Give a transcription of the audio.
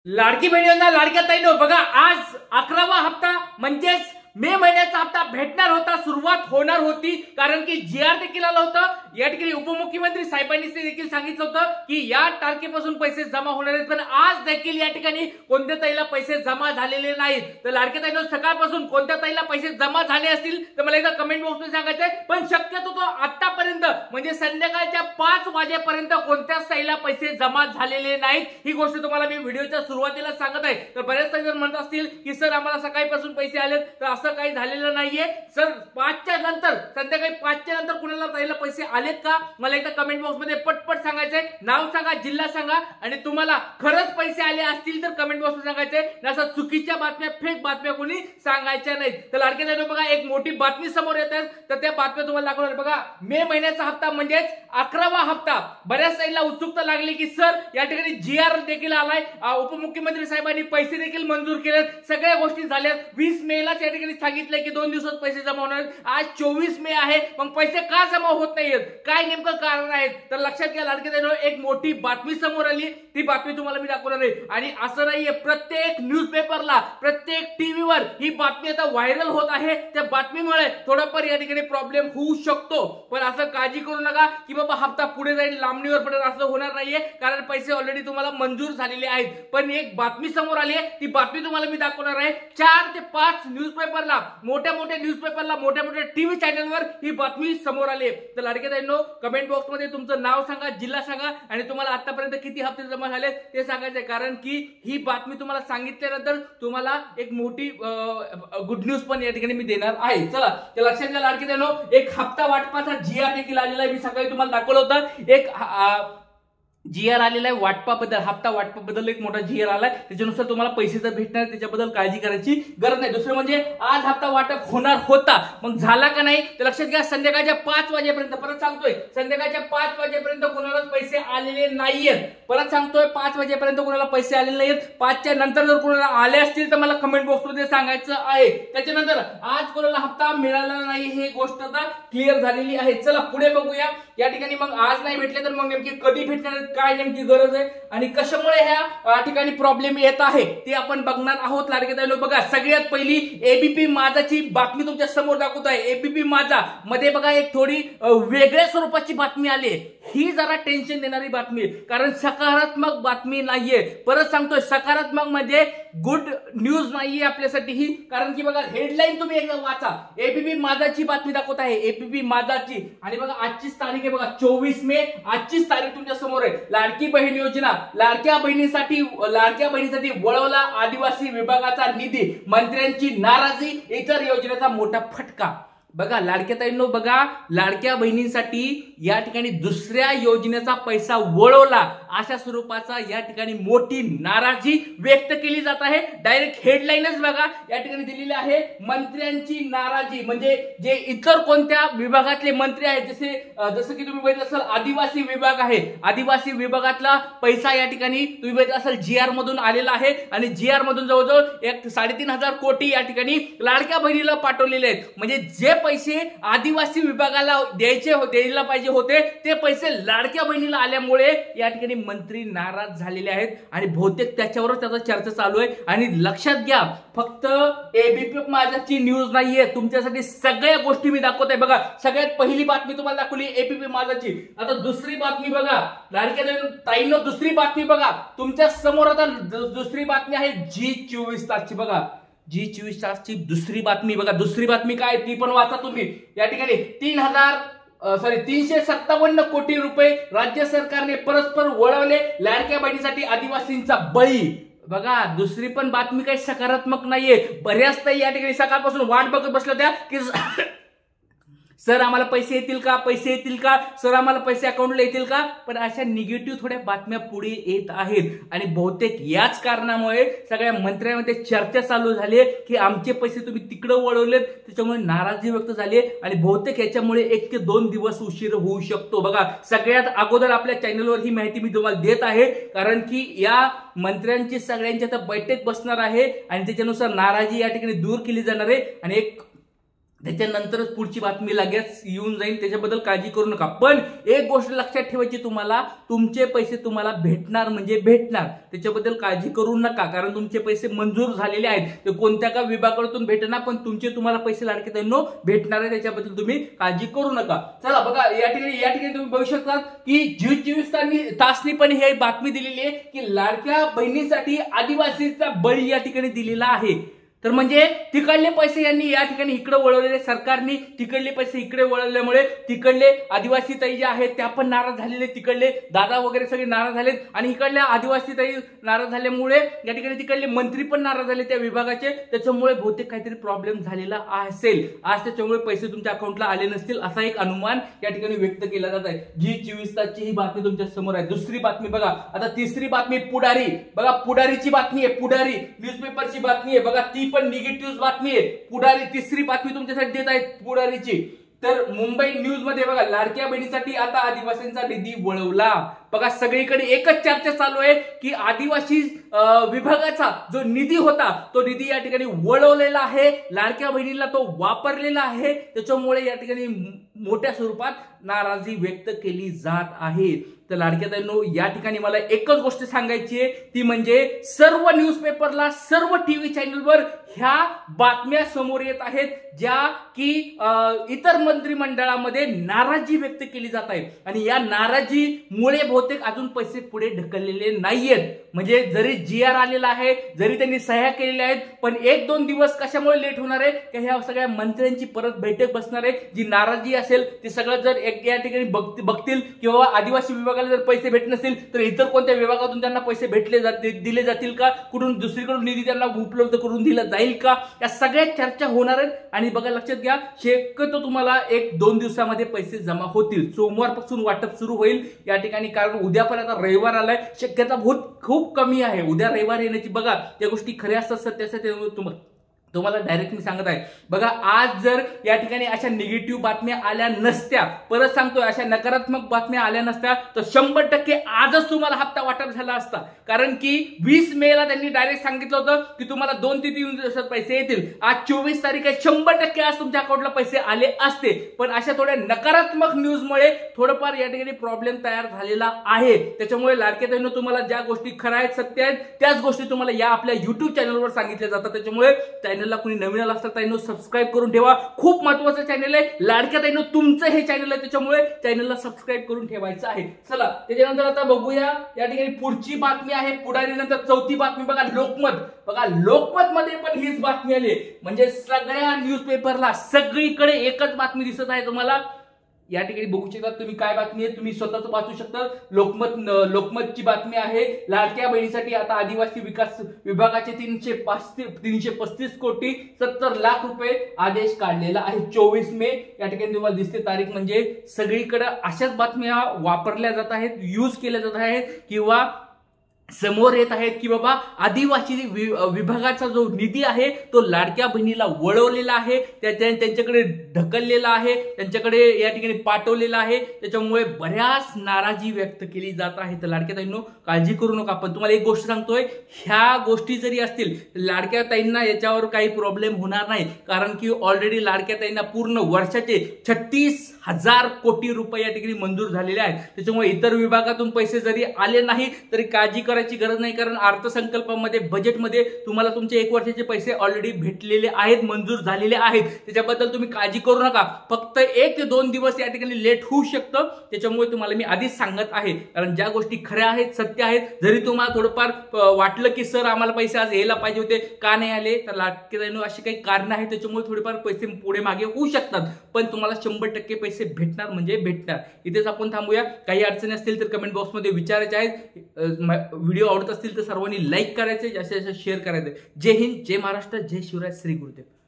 लाडकी बहिणींना लाडक्या ताईंनो बघा, आज 11वा हप्ता म्हणजेच मे महिन्याचा हप्ता भेटणार होता, सुरुवात होणार होती. कारण की जीआर देखील आलं होतं. या ठिकाणी उपमुख्यमंत्री साहेबांनी देखील सांगितलं होतं की या तारखेपासून पैसे जमा होणार आहेत. पण आज देखील या ठिकाणी कोणत्या ताईला पैसे जमा झालेले नाहीत. तर लाडक्या ताईंनो सकाळपासून कोणत्या ताईला पैसे जमा झाले असतील तर मला एकदा कमेंट बॉक्समध्ये सांगायचंय. पण शक्यतो तो आतापर्यंत म्हणजे संध्याकाळच्या 5 वाजेपर्यंत कोणत्याच ताईला पैसे जमा झालेले नाहीत. ही गोष्ट तुम्हाला मी व्हिडिओच्या सुरुवातीला सांगत आहे. तर बरेच जण म्हणत असतील की सर आम्हाला सकाळपासून पैसे आलेत, तर असं काही झालेलं नाहीये. सर 5च्या नंतर, संध्याकाळी 5च्या नंतर कुणाला ताईला पैसे आलेत का मला एकदा कमेंट बॉक्स मध्ये पटपट सांगायचंय. नाव सांगा, जिल्हा सांगा आणि तुम्हाला खरंच पैसे आले असतील तर कमेंट बॉक्स मध्ये सांगायचंय. नसं चुकीच्या बातम्या, फेक बातम्या कोणी सांगायच्या नाहीत. तर लाडके ताईंनो बघा, एक मोठी बातमी समोर येत आहे. तर त्या बातम्या तुम्हाला दाखवणार. बघा, मे महिन्याचा हप्ता म्हणजेच 11वा हप्ता. बऱ्याच ताईला उत्सुकता लागली की सर या ठिकाणी जीआर देखील आलाय, उपमुख्यमंत्री साहेबांनी पैसे देखील मंजूर केले, सगळ्या गोष्टी झाल्या. 20 मेलाच या ठिकाणी सांगितलंय की 2 दिवसात पैसे जमा होणार. आज 24 मे आहे, मग पैसे का जमा होत नाहीयेत, काय नेमकं कारण आहे? तर लक्षात घ्या लाडके ताईंनो, एक मोठी बातमी समोर आली. ती बातमी तुम्हाला मी दाखवणार आहे. आणि असं नाहीये, प्रत्येक न्यूजपेपरला, प्रत्येक टीव्हीवर ही बातमी आता व्हायरल होत आहे. त्या बातमीमुळे थोडाफार या ठिकाणी प्रॉब्लेम होऊ शकतो. पण असं काळजी करू नका की बाबा हप्ता पुढे जाईल, लांबणीवर पडेल, असं होणार नाहीये. कारण पैसे ऑलरेडी तुम्हाला मंजूर झालेले आहेत. पण एक बातमी समोर आली आहे, ती बातमी तुम्हाला मी दाखवणार आहे. 4 ते 5 न्यूजपेपरला, मोठ्या न्यूजपेपरला, मोठ्या टीव्ही चॅनलवर ही बातमी समोर आली. तर लाडके ताईंनो कमेंट बॉक्स मध्ये तुमचं नाव सांगा, जिल्हा सांगा आणि तुम्हाला आतापर्यंत किती हप्ते जमा झाले ते सांगायचे. कारण की ही बातमी तुम्हाला सांगितल्यानंतर तुम्हाला एक मोठी गुड न्यूज पण या ठिकाणी मी देणार आहे. चला, तर लक्षात घ्या लाडके ताईंनो, एक हप्ता वाटपाचा जीआर देखील आलेला आहे. मी सकाळी तुम्हाला दाखवलं होतं. एक जीआर आलेला आहे वाटपाबद्दल, हप्ता वाटपाबद्दल एक मोठा जीआर आलाय. त्याच्यानुसार तुम्हाला पैसे जर भेटणार, त्याच्याबद्दल काळजी करायची गरज नाही. दुसरं म्हणजे आज हप्ता वाटप होणार होता, मग झाला का नाही तर लक्षात घ्या, संध्याकाळच्या 5 वाजेपर्यंत, परत सांगतोय, संध्याकाळच्या 5 वाजेपर्यंत कोणाला पैसे आलेले नाहीयेत. परत सांगतोय, 5 वाजेपर्यंत कोणाला पैसे आलेले नाहीयेत. 5च्या नंतर जर कोणाला आले असतील तर मला कमेंट बॉक्समध्ये सांगायचं आहे. त्याच्यानंतर आज कोणाला हप्ता मिळाला नाही हे गोष्ट आता क्लिअर झालेली आहे. चला पुढे बघूया. या ठिकाणी मग आज नाही भेटले तर मग नेमकी कधी भेटणार, काय नेमकी गरज आहे आणि कशामुळे ह्या ठिकाणी प्रॉब्लेम येत आहे ते आपण बघणार आहोत. लाडके ताईंनो बघा, सगळ्यात पहिली एबीपी माझाची बातमी तुमच्या समोर दाखवत आहे. एबीपी माझा मध्ये बघा एक थोडी वेगळ्या स्वरूपाची बातमी आली. ही जरा टेन्शन देणारी बातमी, कारण सकारात्मक बातमी नाहीये. परत सांगतोय, सकारात्मक म्हणजे गुड न्यूज नाहीये आपल्यासाठी ही. कारण की बघा, हेडलाईन तुम्ही एकदा वाचा. एबीपी माझाची बातमी दाखवत आहे, एबीपी माझाची. आणि बघा आजचीच तारीख आहे, बघा 24 मे, आजचीच तारीख तुमच्या समोर आहे. लाडकी बहीण योजना, लाडक्या बहिणीसाठी वळवला आदिवासी विभागाचा निधी, मंत्र्यांची नाराजी, इतर योजनेचा मोठा फटका. बघा लाडक्या ताईंनो, बघा लाडक्या बहिणींसाठी या ठिकाणी दुसऱ्या योजनेचा पैसा वळवला, अशा स्वरूपाचा या ठिकाणी मोठी नाराजी व्यक्त केली जात आहे. डायरेक्ट हेडलाईनच बघा या ठिकाणी दिलेली आहे, मंत्र्यांची नाराजी. म्हणजे जे इतर कोणत्या विभागातले मंत्री आहेत, जसं की तुम्ही बघितलं असाल आदिवासी विभाग आहे, आदिवासी विभागातला पैसा या ठिकाणी तुम्ही बघितलं असाल जीआर मधून आलेला आहे. आणि जीआर मधून जवळजवळ 3,500 कोटी या ठिकाणी लाडक्या बहिणीला पाठवलेले आहेत. म्हणजे जे पैसे आदिवासी विभागाला द्यायला पाहिजे होते ते पैसे लाडक्या बहिणीला आल्यामुळे या ठिकाणी मंत्री नाराज झालेले आहेत. आणि बहुतेक त्याच्यावरच त्याचा चर्चा चालू आहे. आणि लक्षात घ्या, फक्त एबीपी माझाची न्यूज नाहीये, तुमच्यासाठी सगळ्या गोष्टी मी दाखवत आहे. बघा, सगळ्यात पहिली बातमी तुम्हाला दाखवली एबीपी माझाची. आता दुसरी बातमी बघा लाडक्या ताईंनो, दुसरी बातमी बघा तुमच्या समोर. आता दुसरी बातमी आहे G24 तासची. बघा G24 तासची दुसरी बातमी बघा. दुसरी बातमी काय ती पण वाचा तुम्ही. या ठिकाणी 357 कोटी रुपये राज्य सरकारने परस्पर वळवले, लाडक्या बहिणीसाठी आदिवासींचा बळी. बघा दुसरी पण बातमी काही सकारात्मक नाहीये. बऱ्याच ताई या ठिकाणी सकाळपासून वाट बघत बसल्या होत्या की सर आम्हाला पैसे येतील का, पैसे येतील का, सर आम्हाला पैसे अकाउंटला येतील का. पण अशा निगेटिव्ह थोड्या बातम्या पुढे येत आहेत. आणि बहुतेक याच कारणामुळे सगळ्या मंत्र्यांमध्ये चर्चा चालू झाली आहे की आमचे पैसे तुम्ही तिकडे वळवलेत, त्याच्यामुळे नाराजी व्यक्त झाली आहे. आणि बहुतेक याच्यामुळे 1 ते 2 दिवस उशीर होऊ शकतो. बघा, सगळ्यात अगोदर आपल्या चॅनलवर ही माहिती मी तुम्हाला देत आहे, कारण की या मंत्र्यांची सगळ्यांची आता बैठक बसणार आहे आणि त्याच्यानुसार नाराजी या ठिकाणी दूर केली जाणार आहे. आणि एक त्याच्यानंतरच पुढची बातमी लगेच येऊन जाईल, त्याच्याबद्दल काळजी करू नका. पण एक गोष्ट लक्षात ठेवायची, तुम्हाला तुमचे पैसे तुम्हाला भेटणार म्हणजे भेटणार, त्याच्याबद्दल काळजी करू नका. कारण तुमचे पैसे मंजूर झालेले आहेत, ते कोणत्या का विभागातून भेटणार, पण तुमचे तुम्हाला पैसे लाडके बहिणींनो भेटणार आहे, त्याच्याबद्दल तुम्ही काळजी करू नका. चला बघा, या ठिकाणी तुम्ही बघू शकता की 24 तासनी पण ही बातमी दिलेली आहे की लाडक्या बहिणीसाठी आदिवासीचा बळी या ठिकाणी दिलेला आहे. तर म्हणजे तिकडले पैसे यांनी या ठिकाणी इकडे वळवलेले, सरकारने तिकडले पैसे इकडे वळवल्यामुळे तिकडले आदिवासी ताई जे आहेत त्या पण नाराज झालेले, तिकडले दादा वगैरे सगळे नाराज झालेत आणि इकडल्या आदिवासी ताई नाराज झाल्यामुळे या ठिकाणी तिकडले मंत्री पण नाराज झाले त्या विभागाचे. त्याच्यामुळे बहुतेक काहीतरी प्रॉब्लेम झालेला असेल आज, त्याच्यामुळे पैसे तुमच्या अकाउंटला आले नसतील असा एक अनुमान या ठिकाणी व्यक्त केला जात आहे. जी 24 तासची ही बातमी तुमच्या समोर आहे. दुसरी बातमी बघा, आता तिसरी बातमी पुढारी. बघा पुढारीची बातमी आहे, पुढारी न्यूजपेपरची बातमी आहे. बघा ती पण निगेटिव्ह बातमी आहे. पुढारी तिसरी बातमी तुमच्यासाठी देत आहेत पुढारीची. तर मुंबई न्यूज मध्ये बघा, लाडक्या बहिणीसाठी आता आदिवासींचा निधी वळवला. बघा सगळीकडे एकच चर्चा चालू आहे की आदिवासी विभागाचा जो निधी होता तो निधी या ठिकाणी वळवलेला आहे, लाडक्या बहिणीला तो वापरलेला आहे. त्याच्यामुळे या ठिकाणी मोठ्या स्वरूपात नाराजी व्यक्त केली जात आहे. तर लाडक्या बहिणींनो, या ठिकाणी मला एकच गोष्ट सांगायची आहे, ती म्हणजे सर्व न्यूजपेपरला, सर्व टीव्ही चॅनलवर ह्या बातम्या समोर येत आहेत ज्या की इतर मंत्रिमंडळामध्ये नाराजी व्यक्त केली जात आहे आणि या नाराजीमुळे बहुतेक अजून पैसे पुढे ढकललेले नाहीयेत. म्हणजे जरी GR आलेला आहे, जरी त्यांनी सह्या केलेल्या आहेत, पण 1-2 दिवस कशामुळे लेट होणार आहे की ह्या सगळ्या मंत्र्यांची परत बैठक बसणार आहे. जी नाराजी असेल ते सगळं जर या ठिकाणी बघतील किंवा आदिवासी विभागाला जर पैसे भेटत नसतील तर इतर कोणत्या विभागातून त्यांना पैसे दिले जातील का, कुठून दुसरीकडून निधी त्यांना उपलब्ध करून दिला जाईल का, या सगळ्या चर्चा होणार आहेत. आणि बघा लक्षात घ्या, शक्यतो तुम्हाला 1-2 दिवसामध्ये पैसे जमा होतील. सोमवारपासून वाटप सुरू होईल या ठिकाणी, कारण उद्या पण आता रविवार आलाय, शक्यता खूप कमी आहे उद्या रविवार येण्याची. बघा त्या गोष्टी खऱ्या असतात, सत्य असतात, तुम्हाला डायरेक्ट मी सांगत आहे. बघा आज जर या ठिकाणी अशा निगेटिव्ह बातम्या आल्या नसत्या, परत सांगतोय अशा नकारात्मक बातम्या आल्या नसत्या, तर 100% आजच तुम्हाला हप्ता वाटप झाला असता. कारण की 20 मेला त्यांनी डायरेक्ट सांगितलं होतं की तुम्हाला 2 ते 3 दिवसात पैसे येतील. आज 24 तारीख आहे, 100% आज तुमच्या अकाउंटला पैसे आले असते. पण अशा थोड्या नकारात्मक न्यूजमुळे थोडंफार या ठिकाणी प्रॉब्लेम तयार झालेला आहे. त्याच्यामुळे लाडक्या बहिणींनो, तुम्हाला ज्या गोष्टी खऱ्या आहेत, सत्य आहेत, त्याच गोष्टी तुम्हाला या आपल्या युट्यूब चॅनलवर सांगितल्या जातात. त्याच्यामुळे चॅनलला कोणी नवीन आला असता ताईंनो सबस्क्राईब करून ठेवा. खूप महत्त्वाचं चॅनल आहे लाडक्या ताईंनो, तुमचं हे चॅनल आहे, त्याच्यामुळे चॅनलला सबस्क्राईब करून ठेवायचं आहे. चला त्याच्यानंतर आता बघूया या ठिकाणी पुढची बातमी आहे पुढारी नंतर चौथी बातमी. बघा लोकमत. बघा लोकमत मध्ये पण हीच बातमी आली, म्हणजे सगळ्या न्यूजपेपरला सगळीकडे एकच बातमी दिसत आहे तुम्हाला. या ठिकाणी बघू शकता तुम्ही काय बातमी आहे, तुम्ही स्वतःच वाचू शकता. लोकमतची बातमी आहे, लाडक्या बहिणीसाठी आता आदिवासी विकास विभागाचे 335 कोटी 70 लाख रुपये आदेश काढलेला आहे. 24 मे या ठिकाणी तुम्हाला दिसते तारीख. म्हणजे सगळीकडे अशाच बातम्या वापरल्या जात आहेत, यूज केल्या जात आहेत किंवा समोर येत आहेत की बाबा आदिवासी विभागाचा जो निधी आहे तो लाडक्या बहिणीला वळवलेला आहे, त्यांच्याकडे ढकललेला आहे, त्यांच्याकडे या ठिकाणी पाठवलेला आहे. त्याच्यामुळे बऱ्याच नाराजी व्यक्त केली जात आहे. तर लाडक्या ताईंनो काळजी करू नका. पण तुम्हाला एक गोष्ट सांगतोय, ह्या गोष्टी जरी असतील लाडक्या ताईंना याच्यावर काही प्रॉब्लेम होणार नाही. कारण की ऑलरेडी लाडक्या ताईंना पूर्ण वर्षाचे 36,000 कोटी रुपये या ठिकाणी मंजूर झालेले आहेत. त्याच्यामुळे इतर विभागातून पैसे जरी आले नाही तरी काळजी करायची गरज नाही. कारण अर्थसंकल्पामध्ये बजेटमध्ये तुम्हाला तुमचे 1 वर्षाचे पैसे ऑलरेडी भेटलेले आहेत, मंजूर झालेले आहेत. त्याच्याबद्दल तुम्ही काळजी करू नका. फक्त 1 ते 2 दिवस या ठिकाणी लेट होऊ शकतं. त्याच्यामुळे तुम्हाला मी आधीच सांगत आहे, कारण ज्या गोष्टी खऱ्या आहेत, सत्य आहेत. जरी तुम्हाला थोडंफार वाटलं की सर आम्हाला पैसे आज यायला पाहिजे होते, का नाही आले, तर लाडक्या बहिणींनो अशी काही कारण आहेत, त्याच्यामुळे थोडेफार पैसे पुढे मागे होऊ शकतात. पण तुम्हाला 100% पैसे भेटणार म्हणजे भेटणार. इथेच आपण थांबूया. काही अडचणी असतील तर कमेंट बॉक्समध्ये विचारायचे आहेत. व्हिडिओ आवडत असतील तर सर्वांनी लाईक करायचे, जास्तीत जास्त शेअर करायचे. जय हिंद, जय महाराष्ट्र, जय शिवराय, श्री गुरुदेव.